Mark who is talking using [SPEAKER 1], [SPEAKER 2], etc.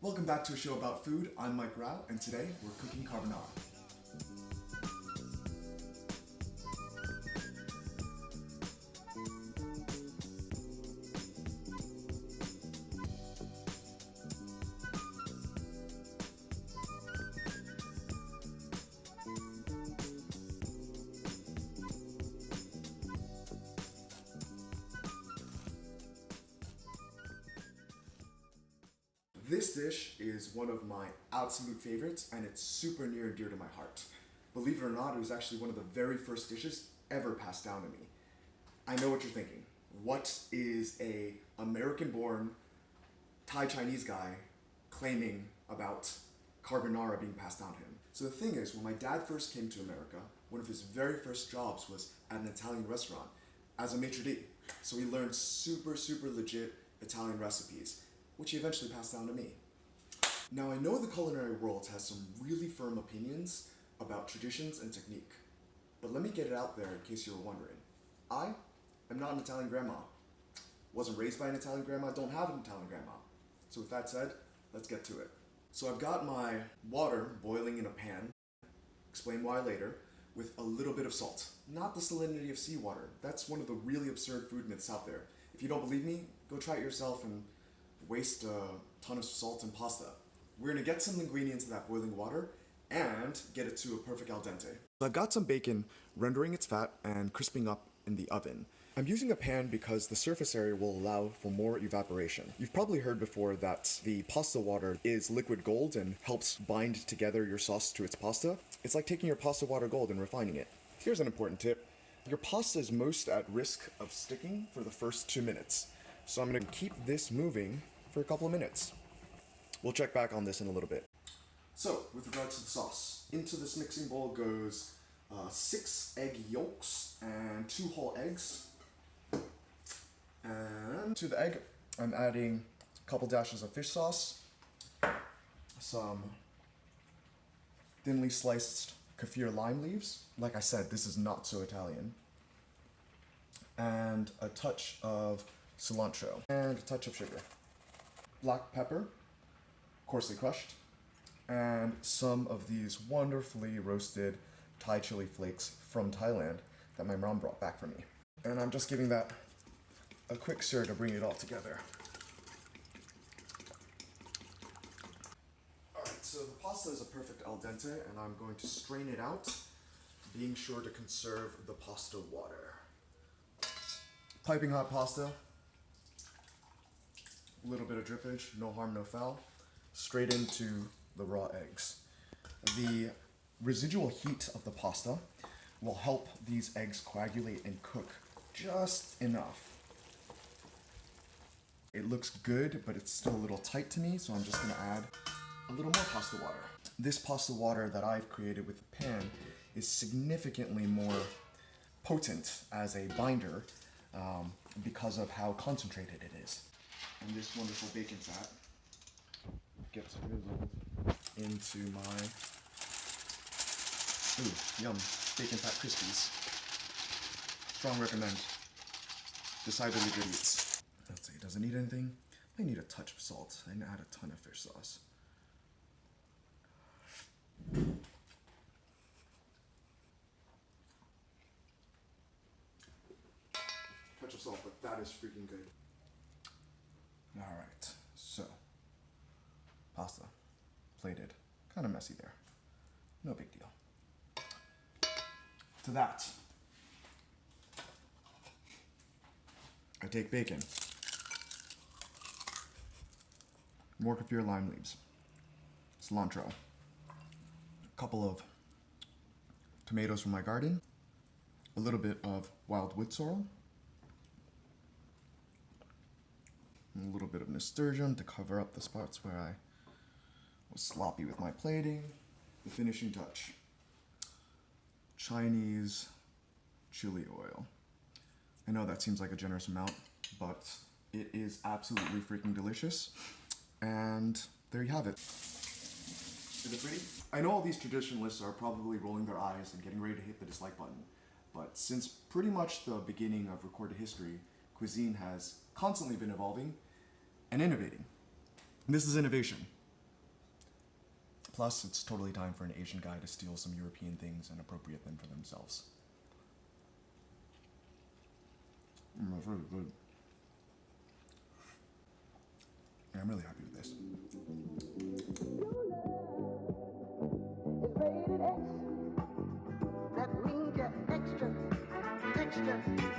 [SPEAKER 1] Welcome back to a show about food. I'm Mike Rao, and today we're cooking carbonara. This dish is one of my absolute favorites, and it's super near and dear to my heart. Believe it or not, it was actually one of the very first dishes ever passed down to me. I know what you're thinking. What is a American-born Thai Chinese guy claiming about carbonara being passed down to him? So the thing is, when my dad first came to America, one of his very first jobs was at an Italian restaurant as a maitre d'. So he learned super legit Italian recipes, which he eventually passed down to me. Now I know the culinary world has some really firm opinions about traditions and technique, but let me get it out there in case you were wondering. I am not an Italian grandma. Wasn't raised by an Italian grandma, don't have an Italian grandma. So with that said, let's get to it. So I've got my water boiling in a pan, explain why later, with a little bit of salt. Not the salinity of seawater. That's one of the really absurd food myths out there. If you don't believe me, go try it yourself and waste a ton of salt and pasta. We're gonna get some linguine into that boiling water and get it to a perfect al dente. So I've got some bacon rendering its fat and crisping up in the oven. I'm using a pan because the surface area will allow for more evaporation. You've probably heard before that the pasta water is liquid gold and helps bind together your sauce to its pasta. It's like taking your pasta water gold and refining it. Here's an important tip. Your pasta is most at risk of sticking for the first 2 minutes. So I'm gonna keep this moving for a couple of minutes. We'll check back on this in a little bit. So, with regards to the sauce, into this mixing bowl goes 6 egg yolks and 2 whole eggs. And to the egg, I'm adding a couple dashes of fish sauce, some thinly sliced Kaffir Lime Leaves. Like I said, this is not so Italian. And a touch of cilantro, and a touch of sugar. Black pepper, coarsely crushed, and some of these wonderfully roasted Thai chili flakes from Thailand that my mom brought back for me. And I'm just giving that a quick stir to bring it all together. Alright, so the pasta is a perfect al dente, and I'm going to strain it out, being sure to conserve the pasta water. Piping hot pasta. A little bit of drippage, no harm, no foul. Straight into the raw eggs. The residual heat of the pasta will help these eggs coagulate and cook just enough. It looks good, but it's still a little tight to me, so I'm just gonna add a little more pasta water. This pasta water that I've created with the pan is significantly more potent as a binder because of how concentrated it is. And this wonderful bacon fat gets drizzled into my, yum, bacon fat Crispies. Strong recommend. Decidedly good eats. Let's see, does it need anything? I need a touch of salt. I add a ton of fish sauce. Touch of salt, but that is freaking good. Alright, so, pasta, plated, kind of messy there, no big deal. To that, I take bacon, more Kaffir Lime Leaves, cilantro, a couple of tomatoes from my garden, a little bit of wild wood sorrel, and a little bit of nasturtium to cover up the spots where I was sloppy with my plating. The finishing touch, Chinese chili oil. I know that seems like a generous amount, but it is absolutely freaking delicious. And there you have it. Is it pretty? I know all these traditionalists are probably rolling their eyes and getting ready to hit the dislike button, but since pretty much the beginning of recorded history, cuisine has constantly been evolving and innovating. And this is innovation. Plus, it's totally time for an Asian guy to steal some European things and appropriate them for themselves. That's really good. Yeah, I'm really happy with this.
[SPEAKER 2] It's rated X. That means you're extra, extra.